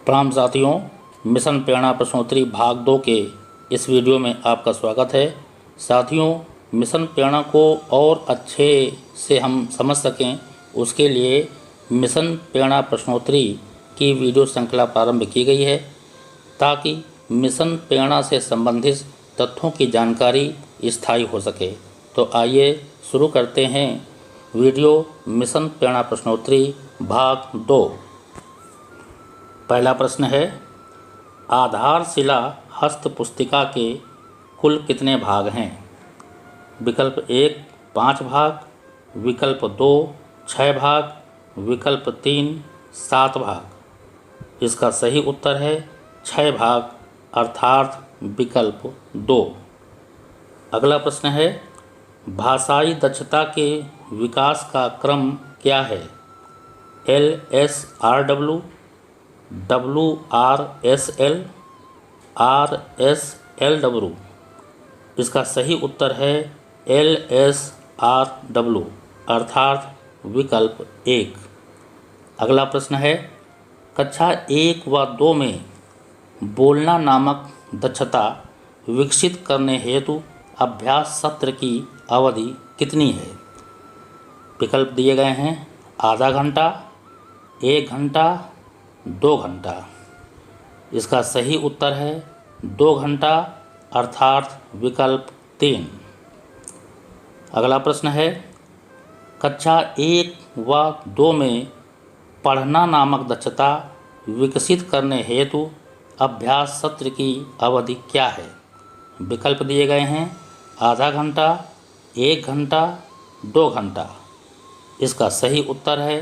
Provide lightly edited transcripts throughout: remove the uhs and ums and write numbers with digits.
प्रणाम साथियों, मिशन प्रेरणा प्रश्नोत्तरी भाग 2 के इस वीडियो में आपका स्वागत है। साथियों, मिशन प्रेरणा को और अच्छे से हम समझ सकें उसके लिए मिशन प्रेरणा प्रश्नोत्तरी की वीडियो श्रृंखला प्रारंभ की गई है ताकि मिशन प्रेरणा से संबंधित तथ्यों की जानकारी स्थायी हो सके। तो आइए शुरू करते हैं वीडियो मिशन प्रेरणा प्रश्नोत्तरी भाग 2। पहला प्रश्न है, आधारशिला हस्त पुस्तिका के कुल कितने भाग हैं? विकल्प 1 5 भाग, विकल्प 2 6 भाग, विकल्प 3 7 भाग। इसका सही उत्तर है 6 भाग अर्थात विकल्प 2। अगला प्रश्न है, भाषाई दक्षता के विकास का क्रम क्या है? LSRW, WRSL, RSLW। इसका सही उत्तर है LSRW अर्थात विकल्प 1। अगला प्रश्न है, कक्षा 1 व 2 में बोलना नामक दक्षता विकसित करने हेतु अभ्यास सत्र की अवधि कितनी है? विकल्प दिए गए हैं आधा घंटा, 1 घंटा, 2 घंटा। इसका सही उत्तर है 2 घंटा अर्थात विकल्प 3। अगला प्रश्न है, कक्षा 1 व 2 में पढ़ना नामक दक्षता विकसित करने हेतु अभ्यास सत्र की अवधि क्या है? विकल्प दिए गए हैं आधा घंटा, 1 घंटा, 2 घंटा। इसका सही उत्तर है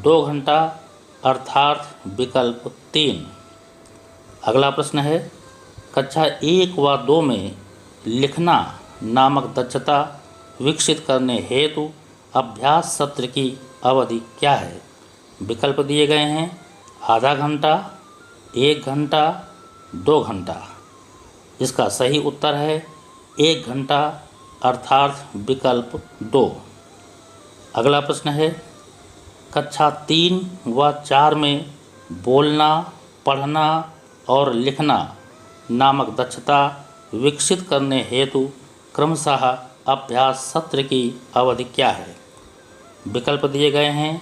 2 घंटा अर्थात विकल्प 3। अगला प्रश्न है, कक्षा 1 व 2 में लिखना नामक दक्षता विकसित करने हेतु अभ्यास सत्र की अवधि क्या है? विकल्प दिए गए हैं आधा घंटा, 1 घंटा, 2 घंटा। इसका सही उत्तर है 1 घंटा अर्थात विकल्प 2। अगला प्रश्न है, कक्षा 3 व 4 में बोलना, पढ़ना और लिखना नामक दक्षता विकसित करने हेतु क्रमशः अभ्यास सत्र की अवधि क्या है? विकल्प दिए गए हैं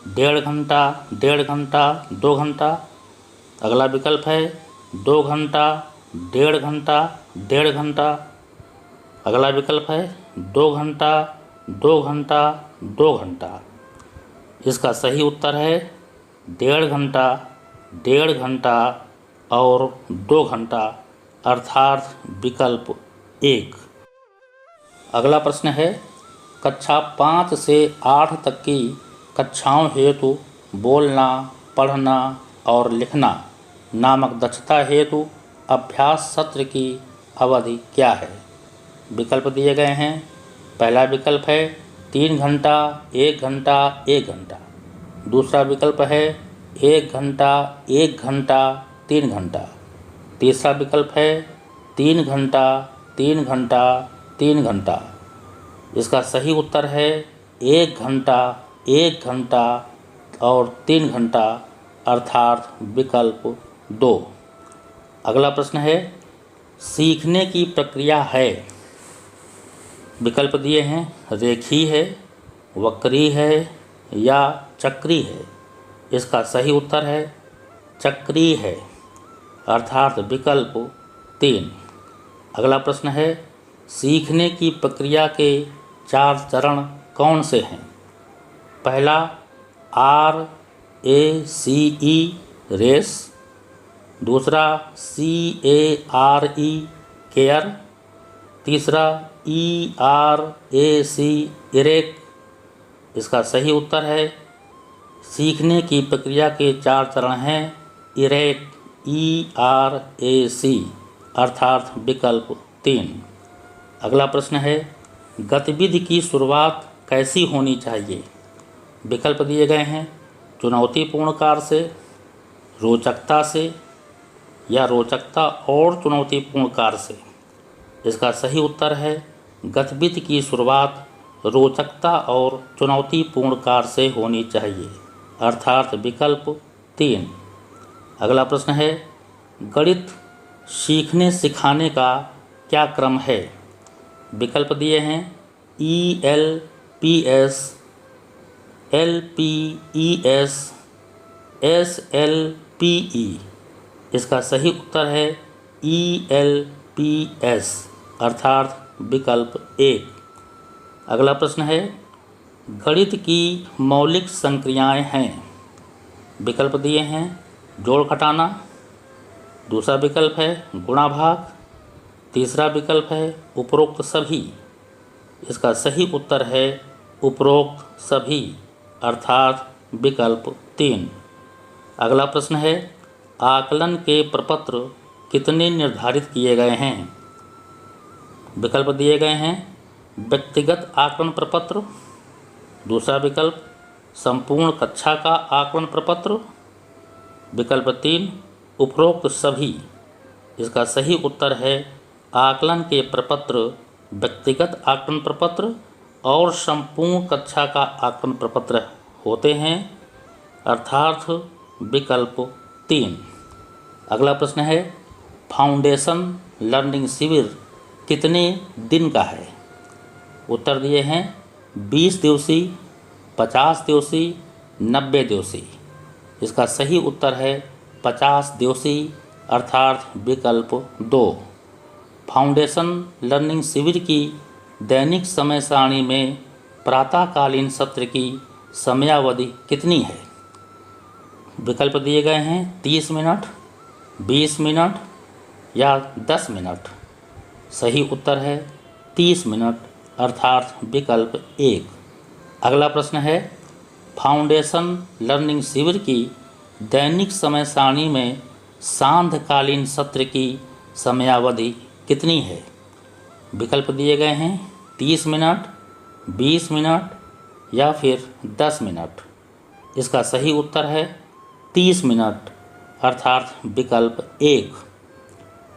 1.5 घंटा, 1.5 घंटा, 2 घंटा। अगला विकल्प है 2 घंटा, 1.5 घंटा, 1.5 घंटा। अगला विकल्प है 2 घंटा, 2 घंटा, 2 घंटा। इसका सही उत्तर है 1.5 घंटा, 1.5 घंटा और 2 घंटा अर्थात विकल्प 1। अगला प्रश्न है, कक्षा 5 से 8 तक की कक्षाओं हेतु बोलना, पढ़ना और लिखना नामक दक्षता हेतु अभ्यास सत्र की अवधि क्या है? विकल्प दिए गए हैं। पहला विकल्प है 3 घंटा, 1 घंटा, 1 घंटा। दूसरा विकल्प है 1 घंटा, 1 घंटा, 3 घंटा। तीसरा विकल्प है 3 घंटा, 3 घंटा, 3 घंटा। इसका सही उत्तर है 1 घंटा, 1 घंटा और 3 घंटा अर्थात विकल्प 2। अगला प्रश्न है, सीखने की प्रक्रिया है। विकल्प दिए हैं रेखीय है, वक्री है या चक्री है। इसका सही उत्तर है चक्री है अर्थात विकल्प 3। अगला प्रश्न है, सीखने की प्रक्रिया के 4 चरण कौन से हैं? पहला RACE रेस, दूसरा CARE केयर, तीसरा ERAC इरेक। इसका सही उत्तर है सीखने की प्रक्रिया के 4 चरण हैं इरेक, ERAC अर्थात विकल्प 3। अगला प्रश्न है, गतिविधि की शुरुआत कैसी होनी चाहिए? विकल्प दिए गए हैं चुनौतीपूर्ण कार्य से, रोचकता से या रोचकता और चुनौतीपूर्ण कार्य से। इसका सही उत्तर है गतिविधि की शुरुआत रोचकता और चुनौतीपूर्ण कार्य से होनी चाहिए अर्थात विकल्प 3। अगला प्रश्न है, गणित सीखने सिखाने का क्या क्रम है? विकल्प दिए हैं ELPS, LPES, SLPE। इसका सही उत्तर है ELPS अर्थात विकल्प 1। अगला प्रश्न है, गणित की मौलिक संक्रियाएं हैं। विकल्प दिए हैं जोड़ घटाना, दूसरा विकल्प है गुणा भाग, तीसरा विकल्प है उपरोक्त सभी। इसका सही उत्तर है उपरोक्त सभी अर्थात विकल्प 3। अगला प्रश्न है, आकलन के प्रपत्र कितने निर्धारित किए गए हैं? विकल्प दिए गए हैं व्यक्तिगत आकलन प्रपत्र, दूसरा विकल्प संपूर्ण कक्षा का आकलन प्रपत्र, विकल्प 3 उपरोक्त सभी। इसका सही उत्तर है आकलन के प्रपत्र व्यक्तिगत आकलन प्रपत्र और संपूर्ण कक्षा का आकलन प्रपत्र होते हैं अर्थात विकल्प 3। अगला प्रश्न है, फाउंडेशन लर्निंग शिविर कितने दिन का है? उत्तर दिए हैं 20 दिवसीय, 50 दिवसीय, 90 दिवसीय। इसका सही उत्तर है 50 दिवसीय अर्थात विकल्प 2। फाउंडेशन लर्निंग शिविर की दैनिक समय सारणी में प्रातःकालीन सत्र की समयावधि कितनी है? विकल्प दिए गए हैं 30 मिनट, 20 मिनट या 10 मिनट। सही उत्तर है 30 मिनट अर्थात विकल्प 1। अगला प्रश्न है, फाउंडेशन लर्निंग शिविर की दैनिक समय सारणी में सांध्यकालीन सत्र की समयावधि कितनी है? विकल्प दिए गए हैं 30 मिनट, 20 मिनट या फिर 10 मिनट। इसका सही उत्तर है 30 मिनट अर्थात विकल्प 1।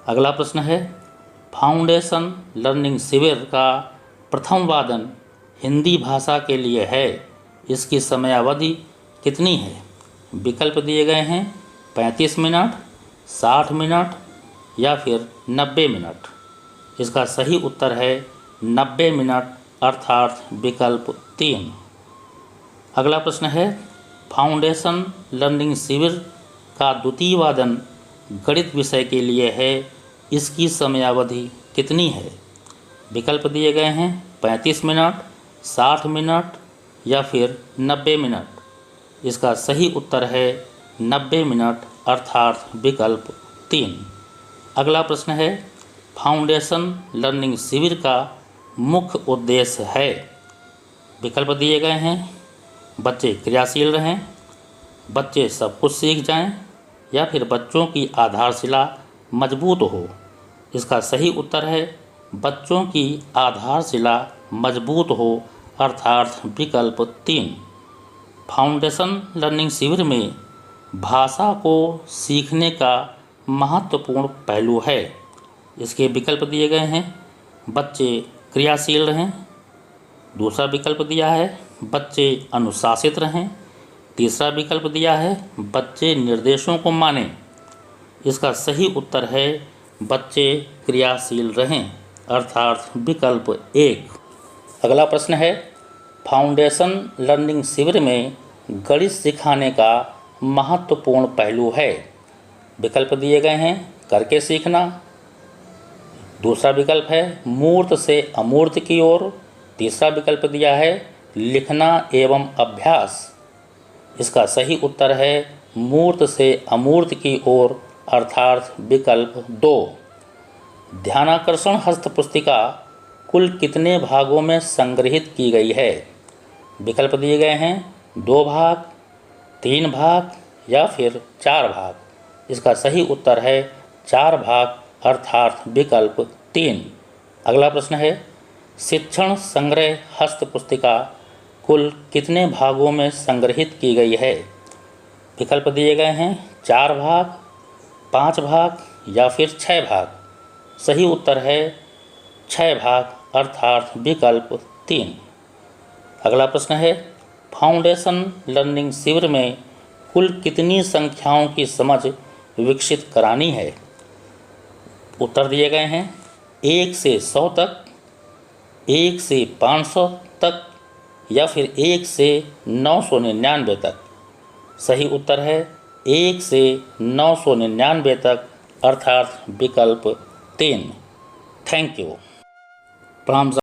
अगला प्रश्न है, फाउंडेशन लर्निंग शिविर का प्रथम वादन हिंदी भाषा के लिए है, इसकी समयावधि कितनी है? विकल्प दिए गए हैं 35 मिनट, 60 मिनट या फिर 90 मिनट। इसका सही उत्तर है 90 मिनट अर्थात विकल्प 3। अगला प्रश्न है, फाउंडेशन लर्निंग शिविर का द्वितीय वादन गणित विषय के लिए है, इसकी समयावधि कितनी है? विकल्प दिए गए हैं 35 मिनट, 60 मिनट या फिर 90 मिनट। इसका सही उत्तर है 90 मिनट अर्थात विकल्प 3। अगला प्रश्न है, फाउंडेशन लर्निंग शिविर का मुख्य उद्देश्य है। विकल्प दिए गए हैं बच्चे क्रियाशील रहें, बच्चे सब कुछ सीख जाएं या फिर बच्चों की आधारशिला मजबूत हो। इसका सही उत्तर है बच्चों की आधारशिला मजबूत हो अर्थात विकल्प 3। फाउंडेशन लर्निंग शिविर में भाषा को सीखने का महत्वपूर्ण पहलू है। इसके विकल्प दिए गए हैं बच्चे क्रियाशील रहें, दूसरा विकल्प दिया है बच्चे अनुशासित रहें, तीसरा विकल्प दिया है बच्चे निर्देशों को मानें। इसका सही उत्तर है बच्चे क्रियाशील रहें अर्थात विकल्प 1। अगला प्रश्न है, फाउंडेशन लर्निंग शिविर में गणित सिखाने का महत्वपूर्ण पहलू है। विकल्प दिए गए हैं करके सीखना, दूसरा विकल्प है मूर्त से अमूर्त की ओर, तीसरा विकल्प दिया है लिखना एवं अभ्यास। इसका सही उत्तर है मूर्त से अमूर्त की ओर अर्थात विकल्प 2। ध्यानाकर्षण हस्त पुस्तिका कुल कितने भागों में संग्रहित की गई है? विकल्प दिए गए हैं 2 भाग, 3 भाग या फिर 4 भाग। इसका सही उत्तर है 4 भाग अर्थात विकल्प 3। अगला प्रश्न है, शिक्षण संग्रह हस्त पुस्तिका कुल कितने भागों में संग्रहित की गई है? विकल्प दिए गए हैं 4 भाग, 5 भाग या फिर 6 भाग। सही उत्तर है 6 भाग अर्थात विकल्प 3। अगला प्रश्न है, फाउंडेशन लर्निंग शिविर में कुल कितनी संख्याओं की समझ विकसित करानी है। उत्तर दिए गए हैं 1 से 100 तक, 1 से 500 तक या फिर 1 से 999 तक। सही उत्तर है 1 से 999 तक अर्थात विकल्प 3। Thank you. प्रणाम।